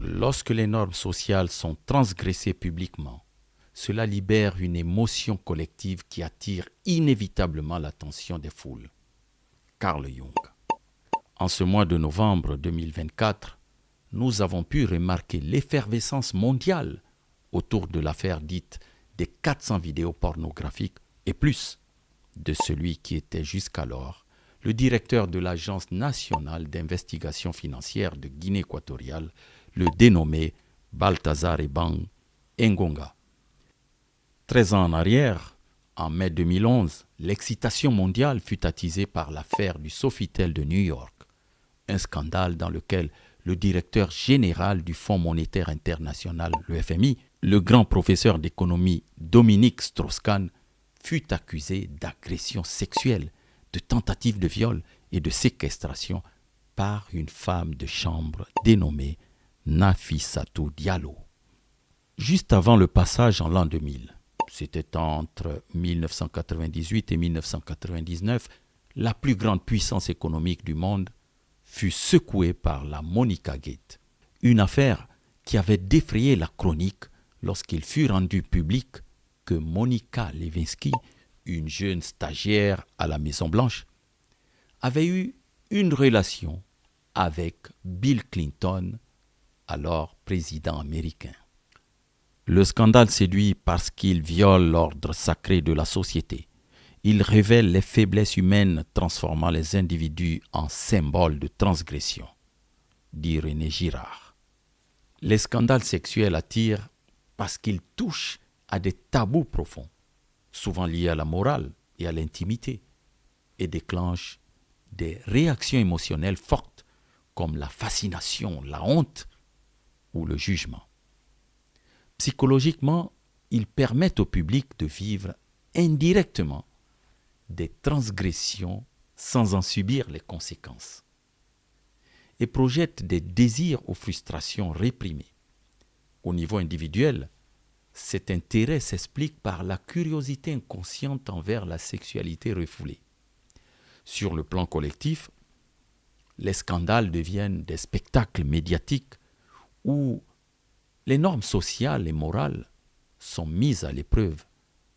Lorsque les normes sociales sont transgressées publiquement, cela libère une émotion collective qui attire inévitablement l'attention des foules. Carl Jung. En ce mois de novembre 2024, nous avons pu remarquer l'effervescence mondiale autour de l'affaire dite des 400 vidéos pornographiques et plus de celui qui était jusqu'alors le directeur de l'Agence nationale d'investigation financière de Guinée équatoriale, le dénommé Balthazar Ebang Engonga. 13 ans en arrière, en mai 2011, l'excitation mondiale fut attisée par l'affaire du Sofitel de New York, un scandale dans lequel le directeur général du Fonds monétaire international, le FMI, le grand professeur d'économie Dominique Strauss-Kahn, fut accusé d'agression sexuelle, de tentative de viol et de séquestration par une femme de chambre dénommée Nafissatou Diallo. Juste avant le passage en l'an 2000, c'était entre 1998 et 1999, la plus grande puissance économique du monde fut secouée par la Monica Gate, une affaire qui avait défrayé la chronique lorsqu'il fut rendu public que Monica Lewinsky, une jeune stagiaire à la Maison-Blanche, avait eu une relation avec Bill Clinton, alors président américain. Le scandale séduit parce qu'il viole l'ordre sacré de la société. Il révèle les faiblesses humaines transformant les individus en symboles de transgression, dit René Girard. Les scandales sexuels attirent parce qu'ils touchent à des tabous profonds, souvent liés à la morale et à l'intimité, et déclenchent des réactions émotionnelles fortes comme la fascination, la honte ou le jugement. Psychologiquement, ils permettent au public de vivre indirectement des transgressions sans en subir les conséquences et projettent des désirs ou frustrations réprimées. Au niveau individuel, cet intérêt s'explique par la curiosité inconsciente envers la sexualité refoulée. Sur le plan collectif, les scandales deviennent des spectacles médiatiques où les normes sociales et morales sont mises à l'épreuve,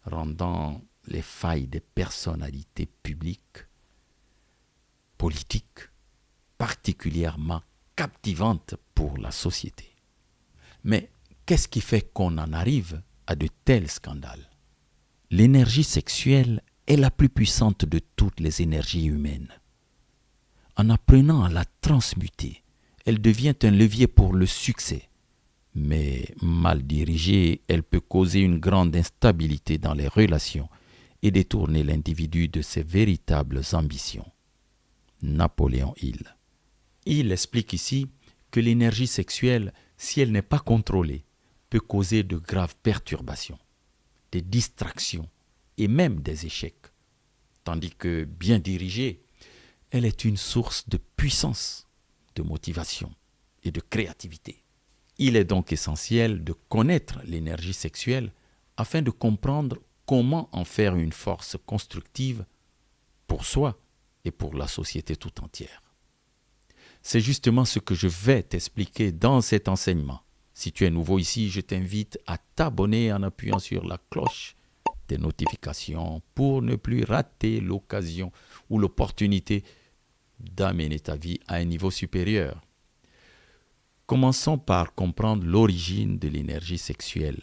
rendant les failles des personnalités publiques, politiques, particulièrement captivantes pour la société. Mais qu'est-ce qui fait qu'on en arrive à de tels scandales? L'énergie sexuelle est la plus puissante de toutes les énergies humaines. En apprenant à la transmuter, elle devient un levier pour le succès. Mais mal dirigée, elle peut causer une grande instabilité dans les relations et détourner l'individu de ses véritables ambitions. Napoléon Hill. Hill explique ici que l'énergie sexuelle, si elle n'est pas contrôlée, peut causer de graves perturbations, des distractions et même des échecs, tandis que, bien dirigée, elle est une source de puissance, de motivation et de créativité. Il est donc essentiel de connaître l'énergie sexuelle afin de comprendre comment en faire une force constructive pour soi et pour la société tout entière. C'est justement ce que je vais t'expliquer dans cet enseignement. Si tu es nouveau ici, je t'invite à t'abonner en appuyant sur la cloche des notifications pour ne plus rater l'occasion ou l'opportunité d'amener ta vie à un niveau supérieur. Commençons par comprendre l'origine de l'énergie sexuelle.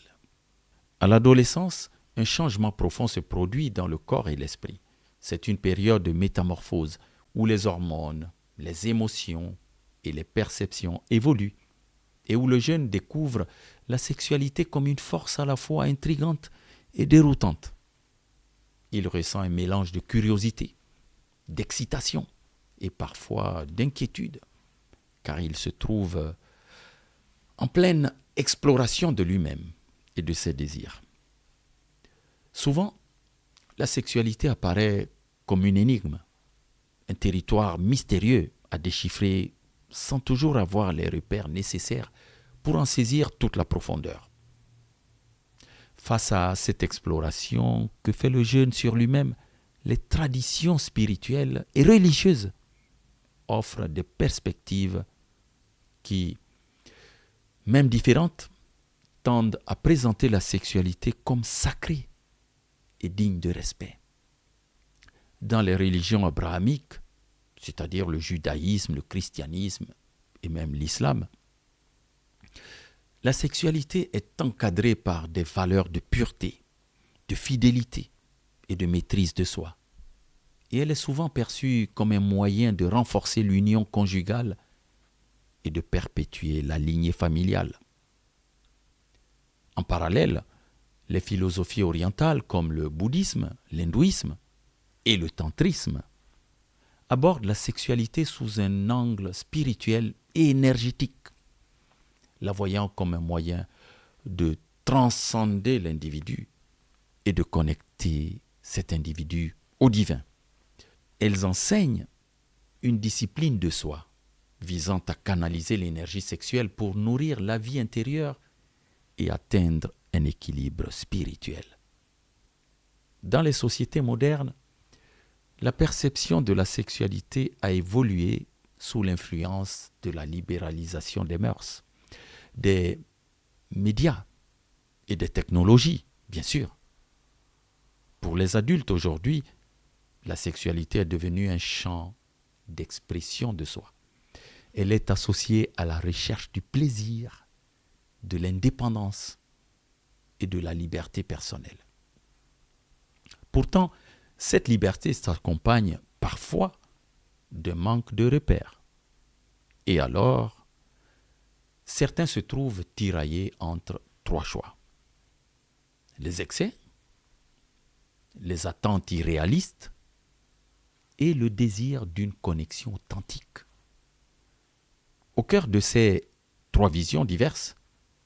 À l'adolescence, un changement profond se produit dans le corps et l'esprit. C'est une période de métamorphose où les hormones, les émotions et les perceptions évoluent et où le jeune découvre la sexualité comme une force à la fois intrigante et déroutante. Il ressent un mélange de curiosité, d'excitation et parfois d'inquiétude, car il se trouve en pleine exploration de lui-même et de ses désirs. Souvent, la sexualité apparaît comme une énigme, un territoire mystérieux à déchiffrer sans toujours avoir les repères nécessaires pour en saisir toute la profondeur. Face à cette exploration que fait le jeune sur lui-même, les traditions spirituelles et religieuses offrent des perspectives qui même différentes, tendent à présenter la sexualité comme sacrée et digne de respect. Dans les religions abrahamiques, c'est-à-dire le judaïsme, le christianisme et même l'islam, la sexualité est encadrée par des valeurs de pureté, de fidélité et de maîtrise de soi. Et elle est souvent perçue comme un moyen de renforcer l'union conjugale et de perpétuer la lignée familiale. En parallèle, les philosophies orientales comme le bouddhisme, l'hindouisme et le tantrisme abordent la sexualité sous un angle spirituel et énergétique, la voyant comme un moyen de transcender l'individu et de connecter cet individu au divin. Elles enseignent une discipline de soi visant à canaliser l'énergie sexuelle pour nourrir la vie intérieure et atteindre un équilibre spirituel. Dans les sociétés modernes, la perception de la sexualité a évolué sous l'influence de la libéralisation des mœurs, des médias et des technologies, bien sûr. Pour les adultes aujourd'hui, la sexualité est devenue un champ d'expression de soi. Elle est associée à la recherche du plaisir, de l'indépendance et de la liberté personnelle. Pourtant, cette liberté s'accompagne parfois d'un manque de repères. Et alors, certains se trouvent tiraillés entre trois choix. Les excès, les attentes irréalistes et le désir d'une connexion authentique. Au cœur de ces trois visions diverses,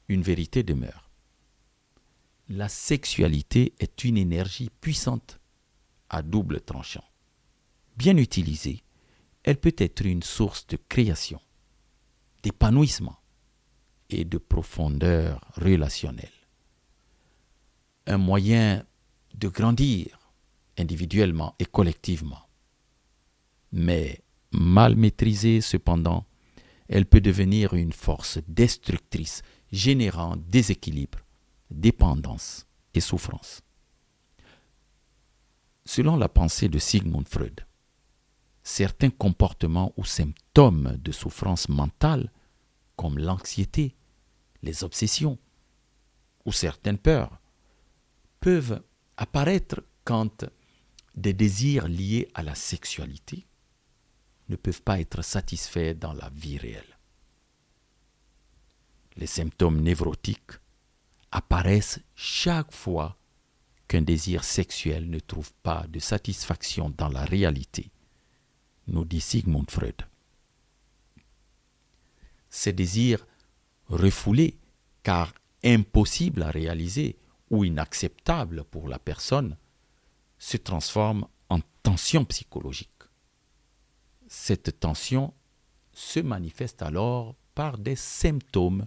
une vérité demeure. La sexualité est une énergie puissante à double tranchant. Bien utilisée, elle peut être une source de création, d'épanouissement et de profondeur relationnelle. Un moyen de grandir individuellement et collectivement. Mais mal maîtrisée cependant, elle peut devenir une force destructrice, générant déséquilibre, dépendance et souffrance. Selon la pensée de Sigmund Freud, certains comportements ou symptômes de souffrance mentale, comme l'anxiété, les obsessions ou certaines peurs, peuvent apparaître quand des désirs liés à la sexualité ne peuvent pas être satisfaits dans la vie réelle. Les symptômes névrotiques apparaissent chaque fois qu'un désir sexuel ne trouve pas de satisfaction dans la réalité, nous dit Sigmund Freud. Ces désirs refoulés, car impossibles à réaliser ou inacceptables pour la personne, se transforment en tension psychologique. Cette tension se manifeste alors par des symptômes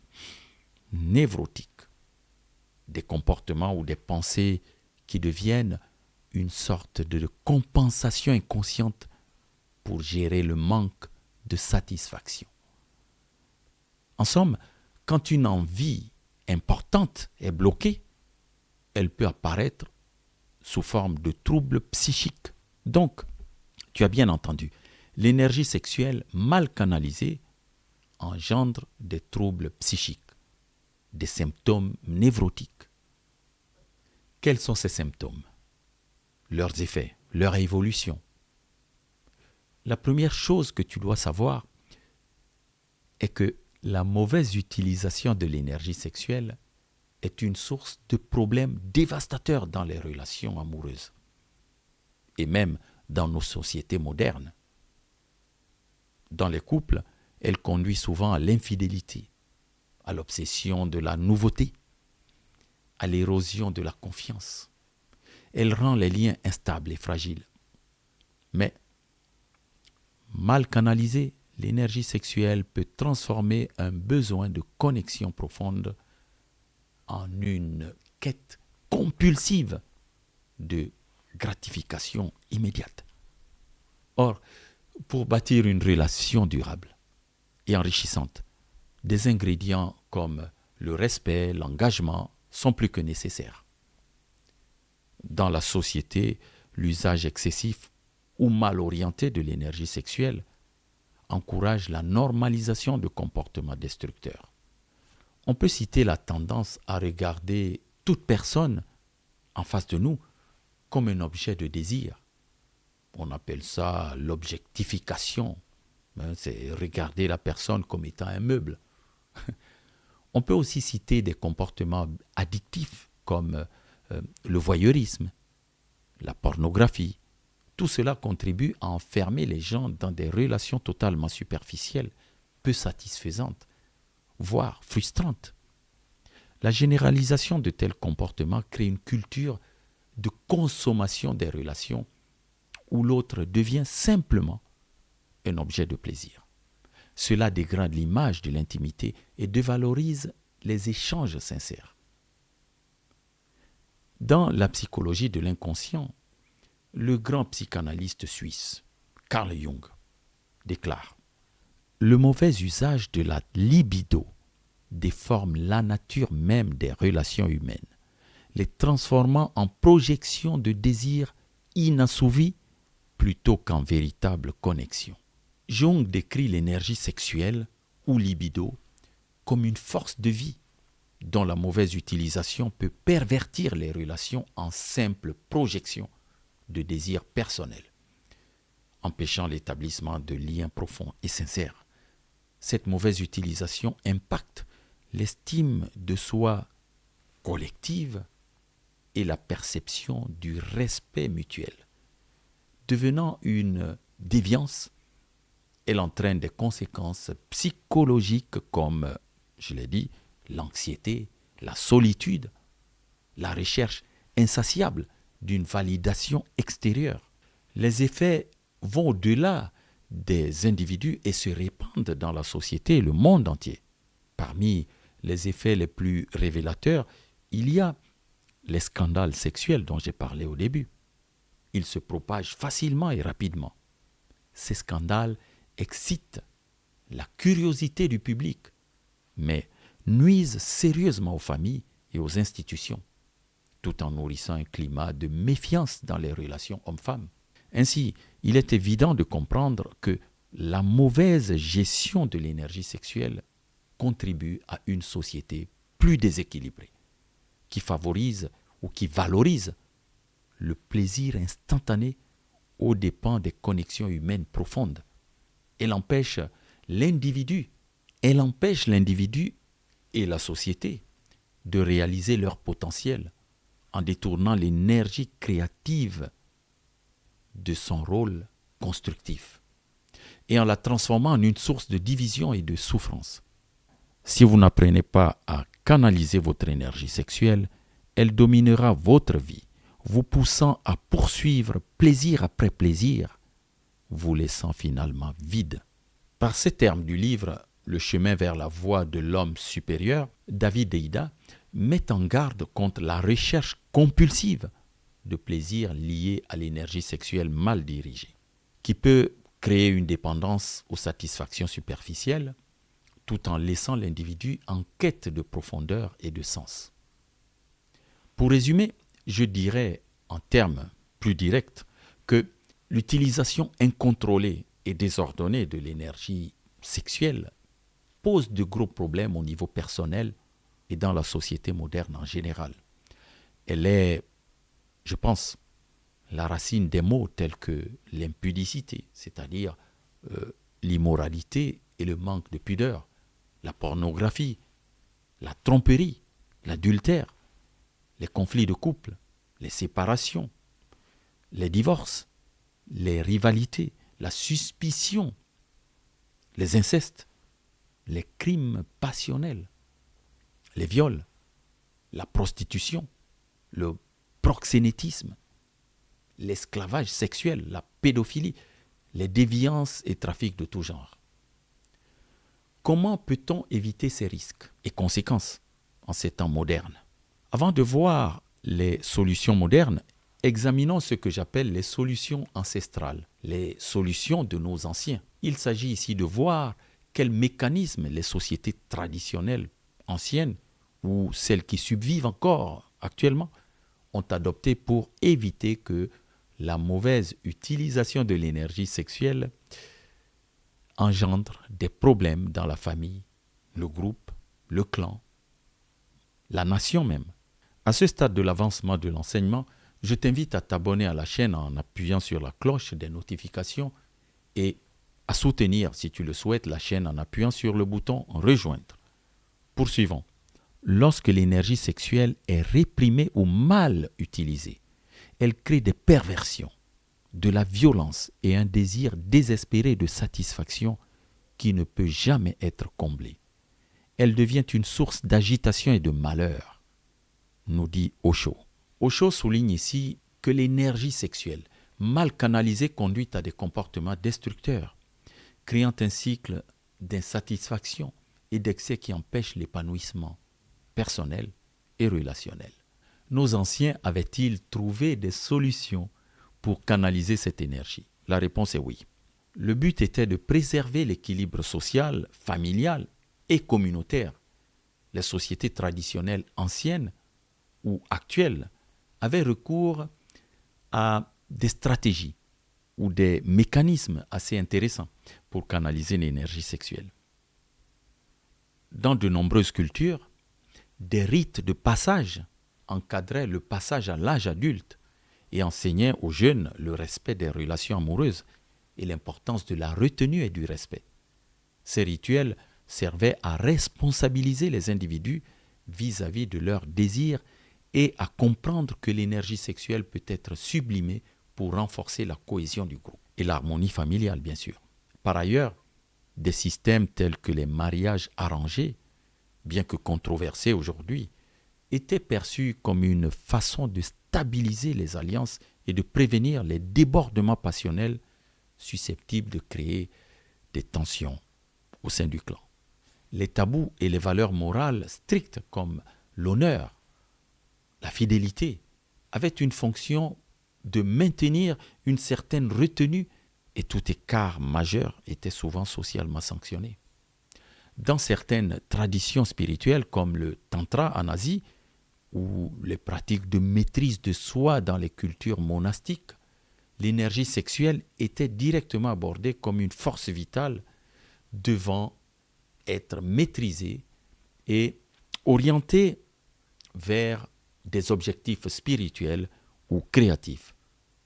névrotiques, des comportements ou des pensées qui deviennent une sorte de compensation inconsciente pour gérer le manque de satisfaction. En somme, quand une envie importante est bloquée, elle peut apparaître sous forme de troubles psychiques. Donc, tu as bien entendu, l'énergie sexuelle mal canalisée engendre des troubles psychiques, des symptômes névrotiques. Quels sont ces symptômes? Leurs effets, leur évolution. La première chose que tu dois savoir est que la mauvaise utilisation de l'énergie sexuelle est une source de problèmes dévastateurs dans les relations amoureuses et même dans nos sociétés modernes. Dans les couples, elle conduit souvent à l'infidélité, à l'obsession de la nouveauté, à l'érosion de la confiance. Elle rend les liens instables et fragiles. Mais, mal canalisée, l'énergie sexuelle peut transformer un besoin de connexion profonde en une quête compulsive de gratification immédiate. Or, pour bâtir une relation durable et enrichissante, des ingrédients comme le respect, l'engagement, sont plus que nécessaires. Dans la société, l'usage excessif ou mal orienté de l'énergie sexuelle encourage la normalisation de comportements destructeurs. On peut citer la tendance à regarder toute personne en face de nous comme un objet de désir. On appelle ça l'objectification. C'est regarder la personne comme étant un meuble. On peut aussi citer des comportements addictifs comme le voyeurisme, la pornographie. Tout cela contribue à enfermer les gens dans des relations totalement superficielles, peu satisfaisantes, voire frustrantes. La généralisation de tels comportements crée une culture de consommation des relations où l'autre devient simplement un objet de plaisir. Cela dégrade l'image de l'intimité et dévalorise les échanges sincères. Dans la psychologie de l'inconscient, le grand psychanalyste suisse, Carl Jung, déclare « Le mauvais usage de la libido déforme la nature même des relations humaines, les transformant en projections de désirs inassouvis plutôt qu'en véritable connexion. » Jung décrit l'énergie sexuelle ou libido comme une force de vie dont la mauvaise utilisation peut pervertir les relations en simple projection de désirs personnels, empêchant l'établissement de liens profonds et sincères. Cette mauvaise utilisation impacte l'estime de soi collective et la perception du respect mutuel. Devenant une déviance, elle entraîne des conséquences psychologiques comme, je l'ai dit, l'anxiété, la solitude, la recherche insatiable d'une validation extérieure. Les effets vont au-delà des individus et se répandent dans la société et le monde entier. Parmi les effets les plus révélateurs, il y a les scandales sexuels dont j'ai parlé au début. Ils se propagent facilement et rapidement. Ces scandales excitent la curiosité du public, mais nuisent sérieusement aux familles et aux institutions, tout en nourrissant un climat de méfiance dans les relations hommes-femmes. Ainsi, il est évident de comprendre que la mauvaise gestion de l'énergie sexuelle contribue à une société plus déséquilibrée, qui favorise ou qui valorise le plaisir instantané aux dépens des connexions humaines profondes. Elle empêche l'individu et la société de réaliser leur potentiel en détournant l'énergie créative de son rôle constructif et en la transformant en une source de division et de souffrance. Si vous n'apprenez pas à canaliser votre énergie sexuelle, elle dominera votre vie, vous poussant à poursuivre plaisir après plaisir, vous laissant finalement vide. Par ces termes du livre « Le chemin vers la voie de l'homme supérieur », David Deida met en garde contre la recherche compulsive de plaisir lié à l'énergie sexuelle mal dirigée, qui peut créer une dépendance aux satisfactions superficielles, tout en laissant l'individu en quête de profondeur et de sens. Pour résumer, je dirais en termes plus directs que l'utilisation incontrôlée et désordonnée de l'énergie sexuelle pose de gros problèmes au niveau personnel et dans la société moderne en général. Elle est, je pense, la racine des maux tels que l'impudicité, c'est-à-dire l'immoralité et le manque de pudeur, la pornographie, la tromperie, l'adultère, les conflits de couple, les séparations, les divorces, les rivalités, la suspicion, les incestes, les crimes passionnels, les viols, la prostitution, le proxénétisme, l'esclavage sexuel, la pédophilie, les déviances et trafics de tout genre. Comment peut-on éviter ces risques et conséquences en ces temps modernes? Avant de voir les solutions modernes, examinons ce que j'appelle les solutions ancestrales, les solutions de nos anciens. Il s'agit ici de voir quels mécanismes les sociétés traditionnelles anciennes ou celles qui subvivent encore actuellement ont adopté pour éviter que la mauvaise utilisation de l'énergie sexuelle engendre des problèmes dans la famille, le groupe, le clan, la nation même. À ce stade de l'avancement de l'enseignement, je t'invite à t'abonner à la chaîne en appuyant sur la cloche des notifications et à soutenir, si tu le souhaites, la chaîne en appuyant sur le bouton « Rejoindre ». Poursuivons. Lorsque l'énergie sexuelle est réprimée ou mal utilisée, elle crée des perversions, de la violence et un désir désespéré de satisfaction qui ne peut jamais être comblé. Elle devient une source d'agitation et de malheur, nous dit Osho. Osho souligne ici que l'énergie sexuelle, mal canalisée, conduit à des comportements destructeurs, créant un cycle d'insatisfaction et d'excès qui empêche l'épanouissement personnel et relationnel. Nos anciens avaient-ils trouvé des solutions pour canaliser cette énergie? La réponse est oui. Le but était de préserver l'équilibre social, familial et communautaire. Les sociétés traditionnelles anciennes ou actuelles avaient recours à des stratégies ou des mécanismes assez intéressants pour canaliser l'énergie sexuelle. Dans de nombreuses cultures, des rites de passage encadraient le passage à l'âge adulte et enseignaient aux jeunes le respect des relations amoureuses et l'importance de la retenue et du respect. Ces rituels servaient à responsabiliser les individus vis-à-vis de leurs désirs et à comprendre que l'énergie sexuelle peut être sublimée pour renforcer la cohésion du groupe et l'harmonie familiale, bien sûr. Par ailleurs, des systèmes tels que les mariages arrangés, bien que controversés aujourd'hui, étaient perçus comme une façon de stabiliser les alliances et de prévenir les débordements passionnels susceptibles de créer des tensions au sein du clan. Les tabous et les valeurs morales strictes comme l'honneur, la fidélité, avaient une fonction de maintenir une certaine retenue et tout écart majeur était souvent socialement sanctionné. Dans certaines traditions spirituelles comme le Tantra en Asie ou les pratiques de maîtrise de soi dans les cultures monastiques, l'énergie sexuelle était directement abordée comme une force vitale devant être maîtrisée et orientée vers des objectifs spirituels ou créatifs,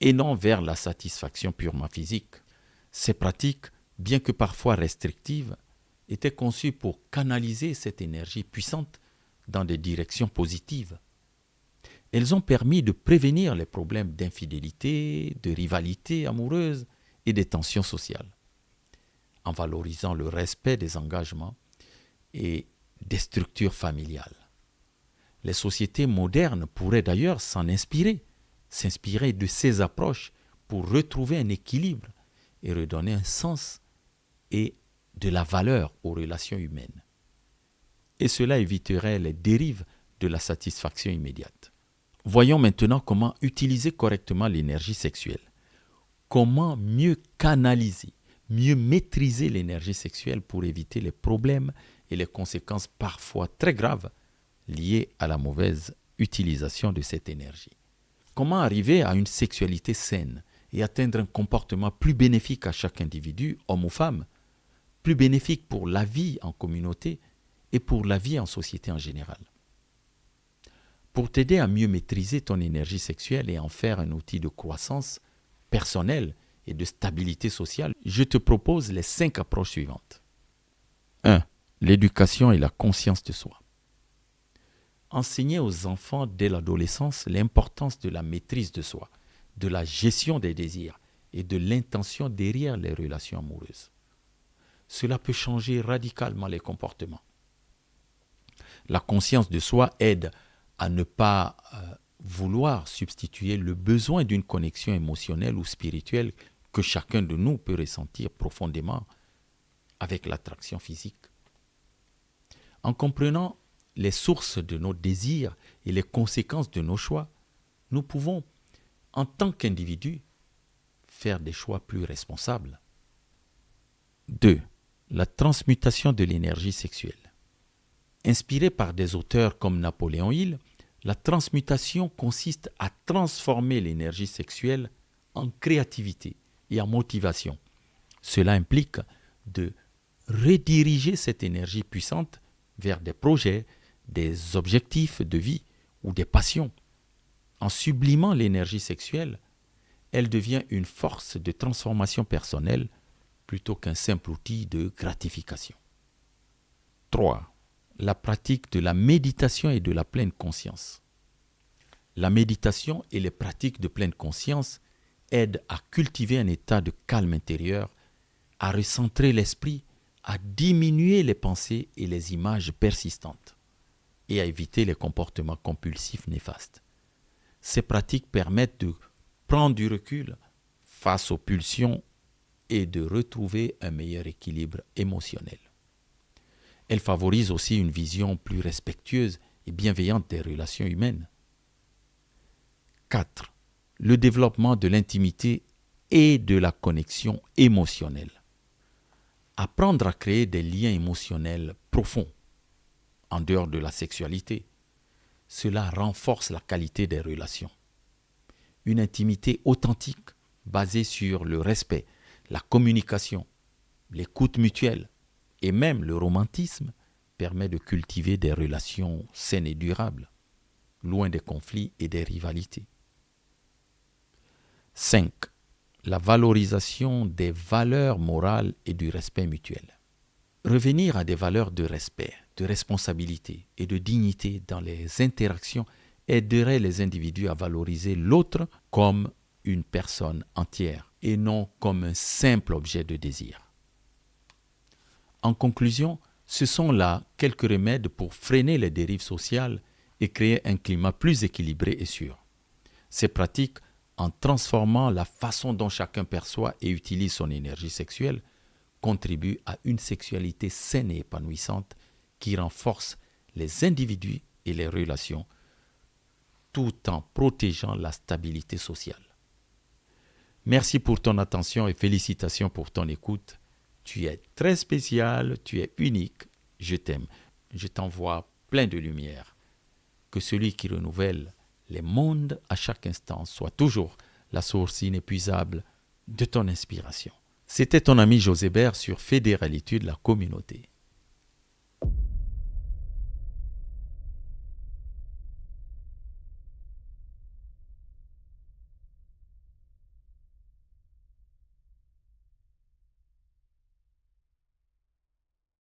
et non vers la satisfaction purement physique. Ces pratiques, bien que parfois restrictives, étaient conçues pour canaliser cette énergie puissante dans des directions positives. Elles ont permis de prévenir les problèmes d'infidélité, de rivalité amoureuse et des tensions sociales, en valorisant le respect des engagements et des structures familiales. Les sociétés modernes pourraient d'ailleurs s'inspirer de ces approches pour retrouver un équilibre et redonner un sens et de la valeur aux relations humaines. Et cela éviterait les dérives de la satisfaction immédiate. Voyons maintenant comment utiliser correctement l'énergie sexuelle. Comment mieux canaliser, mieux maîtriser l'énergie sexuelle pour éviter les problèmes et les conséquences parfois très graves liées à la mauvaise utilisation de cette énergie. Comment arriver à une sexualité saine et atteindre un comportement plus bénéfique à chaque individu, homme ou femme, plus bénéfique pour la vie en communauté et pour la vie en société en général. Pour t'aider à mieux maîtriser ton énergie sexuelle et en faire un outil de croissance personnelle et de stabilité sociale, je te propose les 5 approches suivantes. 1. L'éducation et la conscience de soi. Enseigner aux enfants dès l'adolescence l'importance de la maîtrise de soi, de la gestion des désirs et de l'intention derrière les relations amoureuses. Cela peut changer radicalement les comportements. La conscience de soi aide à ne pas vouloir substituer le besoin d'une connexion émotionnelle ou spirituelle que chacun de nous peut ressentir profondément avec l'attraction physique. En comprenant les sources de nos désirs et les conséquences de nos choix, nous pouvons, en tant qu'individus, faire des choix plus responsables. 2. La transmutation de l'énergie sexuelle. Inspiré par des auteurs comme Napoléon Hill, la transmutation consiste à transformer l'énergie sexuelle en créativité et en motivation. Cela implique de rediriger cette énergie puissante vers des projets, des objectifs de vie ou des passions. En sublimant l'énergie sexuelle, elle devient une force de transformation personnelle plutôt qu'un simple outil de gratification. 3. La pratique de la méditation et de la pleine conscience. La méditation et les pratiques de pleine conscience aident à cultiver un état de calme intérieur, à recentrer l'esprit, à diminuer les pensées et les images persistantes et à éviter les comportements compulsifs néfastes. Ces pratiques permettent de prendre du recul face aux pulsions et de retrouver un meilleur équilibre émotionnel. Elles favorisent aussi une vision plus respectueuse et bienveillante des relations humaines. 4. Le développement de l'intimité et de la connexion émotionnelle. Apprendre à créer des liens émotionnels profonds, en dehors de la sexualité, cela renforce la qualité des relations. Une intimité authentique, basée sur le respect, la communication, l'écoute mutuelle et même le romantisme, permet de cultiver des relations saines et durables, loin des conflits et des rivalités. 5. La valorisation des valeurs morales et du respect mutuel. Revenir à des valeurs de respect, de responsabilité et de dignité dans les interactions aiderait les individus à valoriser l'autre comme une personne entière et non comme un simple objet de désir. En conclusion, ce sont là quelques remèdes pour freiner les dérives sociales et créer un climat plus équilibré et sûr. Ces pratiques, en transformant la façon dont chacun perçoit et utilise son énergie sexuelle, contribuent à une sexualité saine et épanouissante qui renforce les individus et les relations tout en protégeant la stabilité sociale. Merci pour ton attention et félicitations pour ton écoute. Tu es très spécial, tu es unique, je t'aime. Je t'envoie plein de lumière. Que celui qui renouvelle les mondes à chaque instant soit toujours la source inépuisable de ton inspiration. C'était ton ami José Bert sur Fédéralitude, la communauté.